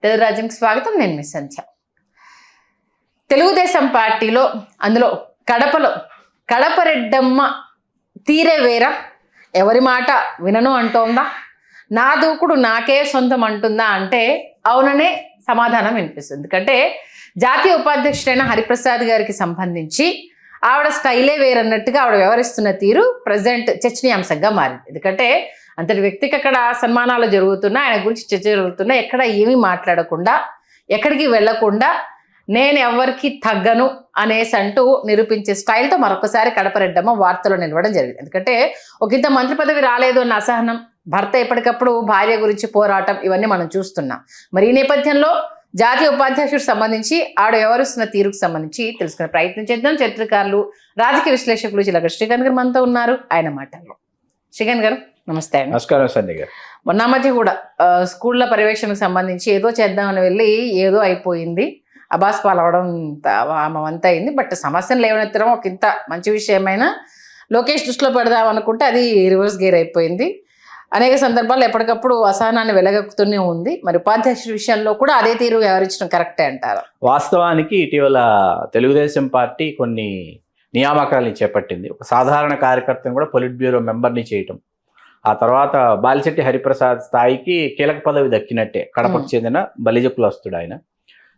తెలుగు రాజ్యంకి స్వాగతం. నేను మీ సంధ్య. తెలుగుదేశం పార్టీలో అందులో కడపలో కడప రెడ్డమ్మ తీరే వేరా, ఎవరి మాట వినను అంటోందా, నా దూకుడు నాకే సొంతం అంటుందా అంటే అవుననే సమాధానం వినిపిస్తుంది. ఎందుకంటే జాతీయ ఉపాధ్యక్షుడైన హరిప్రసాద్ గారికి సంబంధించి ఆవిడ స్టైలే వేరన్నట్టుగా ఆవిడ వ్యవహరిస్తున్న తీరు ప్రజెంట్ చర్చనీయాంశంగా మారింది. ఎందుకంటే అంతటి వ్యక్తికి అక్కడ సన్మానాలు జరుగుతున్నా, ఆయన గురించి చర్చ జరుగుతున్నా, ఎక్కడ ఏమీ మాట్లాడకుండా, ఎక్కడికి వెళ్లకుండా నేను ఎవరికి తగ్గను అనేసి అంటూ నిరూపించే స్టైల్తో మరొకసారి కడప రెడ్డమ్మ వార్తలో నిలవడం జరిగింది. ఎందుకంటే ఒకంత మంత్రి పదవి రాలేదు అన్న అసహనం, భర్త ఎప్పటికప్పుడు భార్య గురించి పోరాటం, ఇవన్నీ మనం చూస్తున్నాం. మరి ఈ నేపథ్యంలో జాతీయ ఉపాధ్యక్షుడికి సంబంధించి ఆవిడ వ్యవహరిస్తున్న తీరుకు సంబంధించి తెలుసుకునే ప్రయత్నం చేద్దాం. చరిత్రకారులు, రాజకీయ విశ్లేషకులు చిలక శ్రీకాంత్ గారు మనతో ఉన్నారు. ఆయన మాటల్లో. శ్రీకాంత్ గారు నమస్తే అండి. నమస్కారం సంధ్య గారు. మొన్న మధ్య కూడా స్కూళ్ళ పర్యవేక్షణకు సంబంధించి ఏదో చేద్దామని వెళ్ళి ఏదో అయిపోయింది, అబాస్ పాలవడం అంతా అయింది. బట్ సమస్యను లేవనెత్తడం ఒక ఇంత మంచి విషయమైనా లోకేష్ దృష్టిలో పెడదాం అనుకుంటే అది రివర్స్ గేర్ అయిపోయింది. అనేక సందర్భాల్లో ఎప్పటికప్పుడు అసహనాన్ని వెలగక్కుతూనే ఉంది. మరి ఉపాధ్యక్షుడి విషయంలో కూడా అదే తీరు వ్యవహరించడం కరెక్టే అంటారా? వాస్తవానికి ఇటీవల తెలుగుదేశం పార్టీ కొన్ని నియామకాలను చేపట్టింది. ఒక సాధారణ కార్యకర్తను కూడా పొలిట్ బ్యూరో మెంబర్ని చేయటం, ఆ తర్వాత బాలిశెట్టి హరిప్రసాద్ స్థాయికి కీలక పదవి దక్కినట్టే. కడపకు చెందిన బలిజ కులస్తుడు ఆయన.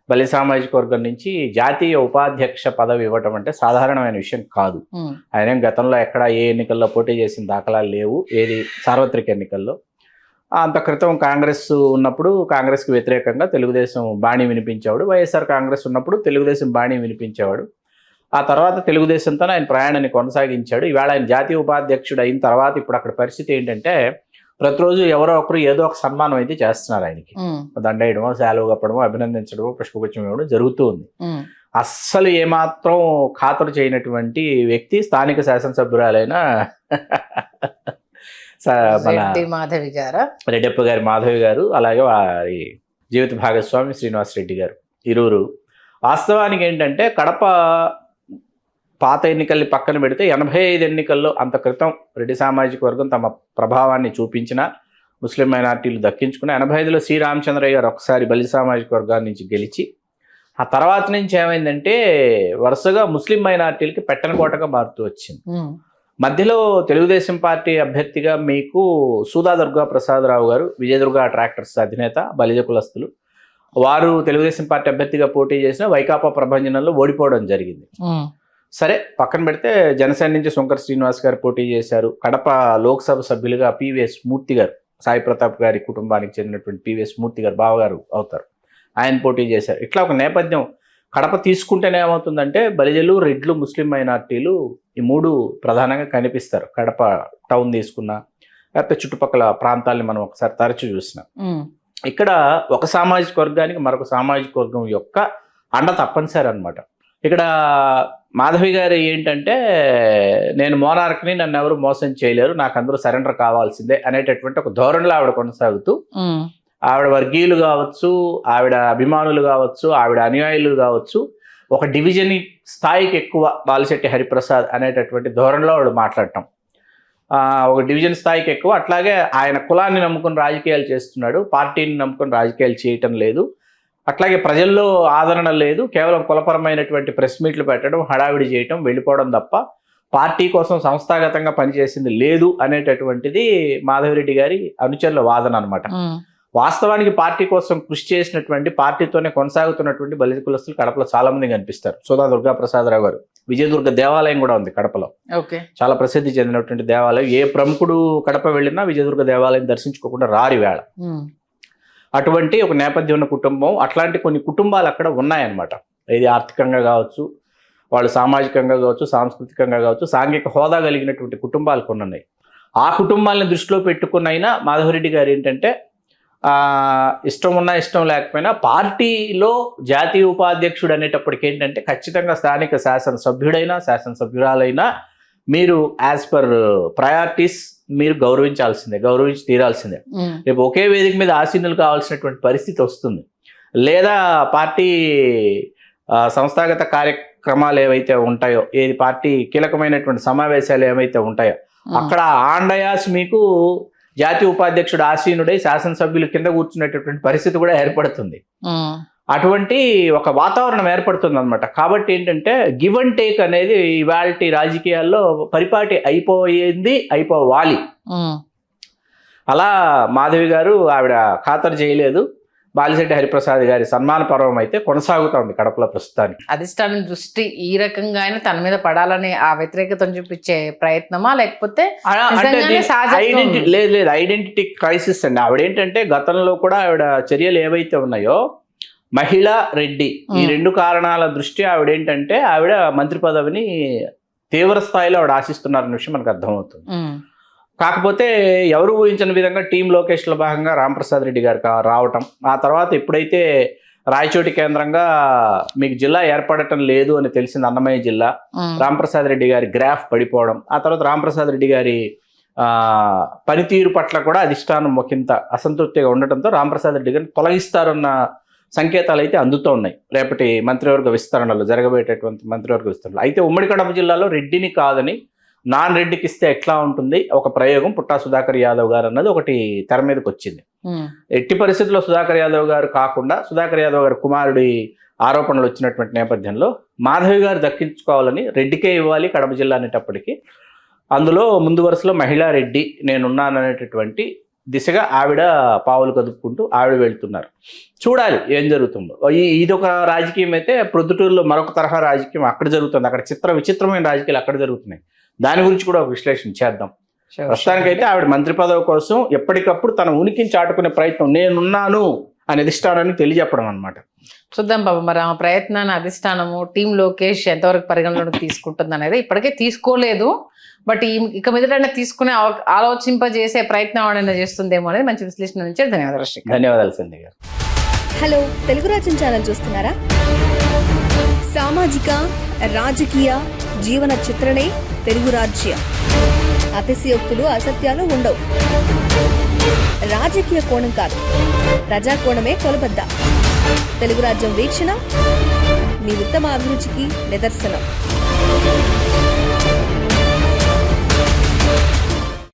బలి సామాజిక వర్గం నుంచి జాతీయ ఉపాధ్యక్ష పదవి ఇవ్వటం అంటే సాధారణమైన విషయం కాదు. ఆయన గతంలో ఎక్కడ ఏ ఎన్నికల్లో పోటీ చేసిన దాఖలాలు లేవు, ఏది సార్వత్రిక ఎన్నికల్లో. అంత క్రితం కాంగ్రెస్ ఉన్నప్పుడు కాంగ్రెస్కి వ్యతిరేకంగా తెలుగుదేశం బాణీ వినిపించేవాడు, వైఎస్ఆర్ కాంగ్రెస్ ఉన్నప్పుడు తెలుగుదేశం బాణీ వినిపించేవాడు. ఆ తర్వాత తెలుగుదేశంతో ఆయన ప్రయాణాన్ని కొనసాగించాడు. ఈవేళ ఆయన జాతీయ ఉపాధ్యక్షుడు అయిన తర్వాత ఇప్పుడు అక్కడ పరిస్థితి ఏంటంటే ప్రతిరోజు ఎవరో ఒకరు ఏదో ఒక సన్మానం అయితే చేస్తున్నారు ఆయనకి. దండేయడమో, శాలువ కప్పడమో, అభినందించడమో, పుష్పగుచ్చం ఇవ్వడం జరుగుతూ ఉంది. అస్సలు ఏమాత్రం ఖాతరు చేయనటువంటి వ్యక్తి స్థానిక శాసనసభ్యురాలైన రెడ్డప్ప గారి మాధవి గారు, అలాగే వారి జీవిత భాగస్వామి శ్రీనివాసరెడ్డి గారు, ఇరువురు. వాస్తవానికి ఏంటంటే కడప పాత ఎన్నికల్ని పక్కన పెడితే 85 ఎన్నికల్లో అంత క్రితం రెడ్డి సామాజిక వర్గం తమ ప్రభావాన్ని చూపించిన, ముస్లిం మైనార్టీలు దక్కించుకుని 85లో శ్రీరామచంద్రయ్య గారు ఒకసారి బలి సామాజిక వర్గాన్ని నుంచి గెలిచి, ఆ తర్వాత నుంచి ఏమైందంటే వరుసగా ముస్లిం మైనార్టీలకి పెట్టనకోటగా మారుతూ వచ్చింది. మధ్యలో తెలుగుదేశం పార్టీ అభ్యర్థిగా మీకు సూదా దుర్గా ప్రసాదరావు గారు, విజయదుర్గ ట్రాక్టర్స్ అధినేత, బలిజ కులస్తులు, వారు తెలుగుదేశం పార్టీ అభ్యర్థిగా పోటీ చేసిన వైకాపా ప్రభంజనంలో ఓడిపోవడం జరిగింది. సరే పక్కన పెడితే జనసేన నుంచి శంకర్ శ్రీనివాస్ గారు పోటీ చేశారు. కడప లోక్సభ సభ్యులుగా పివిఎస్ మూర్తి గారు, సాయి ప్రతాప్ గారి కుటుంబానికి చెందినటువంటి పివిఎస్ మూర్తి గారు బావగారు అవుతారు, ఆయన పోటీ చేశారు. ఇట్లా ఒక నేపథ్యం. కడప తీసుకుంటేనే ఏమవుతుందంటే బలిజలు, రెడ్లు, ముస్లిం మైనార్టీలు ఈ మూడు ప్రధానంగా కనిపిస్తారు. కడప టౌన్ తీసుకున్నా, లేకపోతే చుట్టుపక్కల ప్రాంతాలని మనం ఒకసారి తరచూ చూసినాం. ఇక్కడ ఒక సామాజిక వర్గానికి మరొక సామాజిక వర్గం యొక్క అండ తప్పనిసరి అనమాట. ఇక్కడ మాధవి గారు ఏంటంటే నేను మోనార్క్ని, నన్ను ఎవరు మోసం చేయలేరు, నాకు అందరూ సరెండర్ కావాల్సిందే అనేటటువంటి ఒక ధోరణిలో ఆవిడ కొనసాగుతూ, ఆవిడ వర్గీయులు కావచ్చు, ఆవిడ అభిమానులు కావచ్చు, ఆవిడ అనుయాయులు కావచ్చు, ఒక డివిజన్ స్థాయికి ఎక్కువ బాలిశెట్టి హరిప్రసాద్ అనేటటువంటి ధోరణిలో ఆవిడ మాట్లాడటం, ఒక డివిజన్ స్థాయికి ఎక్కువ. అట్లాగే ఆయన కులాన్ని నమ్ముకుని రాజకీయాలు చేస్తున్నాడు, పార్టీని నమ్ముకుని రాజకీయాలు చేయటం లేదు. అట్లాగే ప్రజల్లో ఆదరణ లేదు, కేవలం కులపరమైనటువంటి ప్రెస్ మీట్లు పెట్టడం, హడావిడి చేయటం, వెళ్ళిపోవడం తప్ప పార్టీ కోసం సంస్థాగతంగా పనిచేసింది లేదు అనేటటువంటిది మాధవిరెడ్డి గారి అనుచరుల వాదన అనమాట. వాస్తవానికి పార్టీ కోసం కృషి చేసినటువంటి, పార్టీతోనే కొనసాగుతున్నటువంటి బలిజ కులస్తులు కడపలో చాలా మంది కనిపిస్తారు. సోదా దుర్గా ప్రసాదరావు గారు, విజయదుర్గ దేవాలయం కూడా ఉంది కడపలో, చాలా ప్రసిద్ధి చెందినటువంటి దేవాలయం. ఏ ప్రముఖుడు కడప వెళ్ళినా విజయదుర్గ దేవాలయం దర్శించుకోకుండా రారి వేళ. అటువంటి ఒక నేపథ్యం ఉన్న కుటుంబం, అట్లాంటి కొన్ని కుటుంబాలు అక్కడ ఉన్నాయన్నమాట. ఇది ఆర్థికంగా కావచ్చు, వాళ్ళు సామాజికంగా కావచ్చు, సాంస్కృతికంగా కావచ్చు, సాంఘిక హోదా కలిగినటువంటి కుటుంబాలు కొన్ని ఉన్నాయి. ఆ కుటుంబాలను దృష్టిలో పెట్టుకున్నైనా మాధవరెడ్డి గారు ఏంటంటే ఇష్టం ఉన్నా ఇష్టం లేకపోయినా పార్టీలో జాతీయ ఉపాధ్యక్షుడు అనేటప్పటికి ఏంటంటే ఖచ్చితంగా స్థానిక శాసనసభ్యుడైనా శాసనసభ్యురాలైనా మీరు యాజ్ పర్ ప్రయారిటీస్ మీరు గౌరవించాల్సిందే, గౌరవించి తీరాల్సిందే. రేపు ఒకే వేదిక మీద ఆసీనులు కావాల్సినటువంటి పరిస్థితి వస్తుంది. లేదా పార్టీ సంస్థాగత కార్యక్రమాలు ఏవైతే ఉంటాయో, ఏది పార్టీ కీలకమైనటువంటి సమావేశాలు ఏవైతే ఉంటాయో అక్కడ ఆండయాస్ మీకు జాతీయ ఉపాధ్యక్షుడు ఆసీనుడై శాసనసభ్యులు కింద కూర్చునేటటువంటి పరిస్థితి కూడా ఏర్పడుతుంది. అటువంటి ఒక వాతావరణం ఏర్పడుతుంది అనమాట. కాబట్టి ఏంటంటే గివ్ అండ్ టేక్ అనేది ఇవాళ రాజకీయాల్లో పరిపాటి అయిపోవాలి. అలా మాధవి గారు ఆవిడ ఖాతరు చేయలేదు. బాలిశెట్టి హరిప్రసాద్ గారి సన్మాన పర్వం అయితే కొనసాగుతోంది కడపలో ప్రస్తుతానికి. అధిష్టానం దృష్టి ఈ రకంగా అయినా తన మీద పడాలని ఆ వ్యతిరేకతను చూపించే ప్రయత్నమా, లేకపోతే లేదు ఐడెంటిటీ క్రైసిస్ అండి. ఆవిడేంటంటే గతంలో కూడా ఆవిడ చర్యలు ఏవైతే ఉన్నాయో మహిళా రెడ్డి ఈ రెండు కారణాల దృష్ట్యా ఆవిడేంటంటే ఆవిడ మంత్రి పదవిని తీవ్ర స్థాయిలో ఆవిడ ఆశిస్తున్నారన్న విషయం మనకు అర్థమవుతుంది. కాకపోతే ఎవరు ఊహించిన విధంగా టీం లోకేష్లో భాగంగా రాంప్రసాద్ రెడ్డి గారు రావటం, ఆ తర్వాత ఎప్పుడైతే రాయచోటి కేంద్రంగా మీకు జిల్లా ఏర్పడటం లేదు అని తెలిసింది అన్నమయ్య జిల్లా, రాంప్రసాద్ రెడ్డి గారి గ్రాఫ్ పడిపోవడం, ఆ తర్వాత రాంప్రసాద్ రెడ్డి గారి పనితీరు పట్ల కూడా అధిష్టానం ఒకంత అసంతృప్తిగా ఉండటంతో రాంప్రసాద్ రెడ్డి గారిని తొలగిస్తారన్న సంకేతాలు అయితే అందుతూ ఉన్నాయి రేపటి మంత్రివర్గ విస్తరణలో, జరగబోయేటటువంటి మంత్రివర్గ విస్తరణలో. అయితే ఉమ్మడి కడప జిల్లాలో రెడ్డిని కాదని నాన్ రెడ్డికి ఇస్తే ఎట్లా ఉంటుంది ఒక ప్రయోగం పుట్టా సుధాకర్ యాదవ్ గారు అన్నది ఒకటి తెర మీదకి వచ్చింది. ఎట్టి పరిస్థితుల్లో సుధాకర్ యాదవ్ గారు కాకుండా సుధాకర్ యాదవ్ గారి కుమారుడి ఆరోపణలు వచ్చినటువంటి నేపథ్యంలో మాధవి గారు దక్కించుకోవాలని రెడ్డికే ఇవ్వాలి కడప జిల్లా అనేటప్పటికీ అందులో ముందు వరుసలో మహిళా రెడ్డి నేనున్నాననేటటువంటి దిశగా ఆవిడ పావులు కదుపుకుంటూ ఆవిడ వెళ్తున్నారు. చూడాలి ఏం జరుగుతుందో. ఇదొక రాజకీయం అయితే ప్రొద్దుటూరులో మరొక తరహా రాజకీయం అక్కడ జరుగుతుంది. అక్కడ విచిత్రమైన రాజకీయాలు అక్కడ జరుగుతున్నాయి. దాని గురించి కూడా ఒక విశ్లేషణ చేద్దాం. ప్రస్తుతానికైతే ఆవిడ మంత్రి పదవి కోసం ఎప్పటికప్పుడు తన ఉనికిని చాటుకునే ప్రయత్నం, నేనున్నాను అనే అధిష్టానానికి తెలియజెప్పడం అనమాట. చూద్దాం బాబు, మరి ఆ ప్రయత్నాన్ని అధిష్టానము టీం లోకేష్ ఎంతవరకు పరిగణలోకి తీసుకుంటుంది అనేది ఇప్పటికే తీసుకోలేదు. బట్ ఇక మీదట తీసుకునే ఆలోచింపజేసే ప్రయత్నం ఆవిడ చేస్తుందేమో అనేది మంచి విశ్లేషణ నుంచి. ధన్యవాదాలు. ధన్యవాదాలు సంధ్య గారు. హలో, తెలుగు రాజ్యం ఛానల్ చూస్తున్నారా? సామాజిక రాజకీయ జీవన చిత్రణే తెలుగు రాజ్యం. అతిశయోక్తులు అసత్యాలు ఉండవు. రాజకీయ కోణం కాదు, ప్రజా కోణమే కొలబద్ద. తెలుగు రాజ్యం వీక్షణ మీ ఉత్తమ అభిరుచికి నిదర్శనం.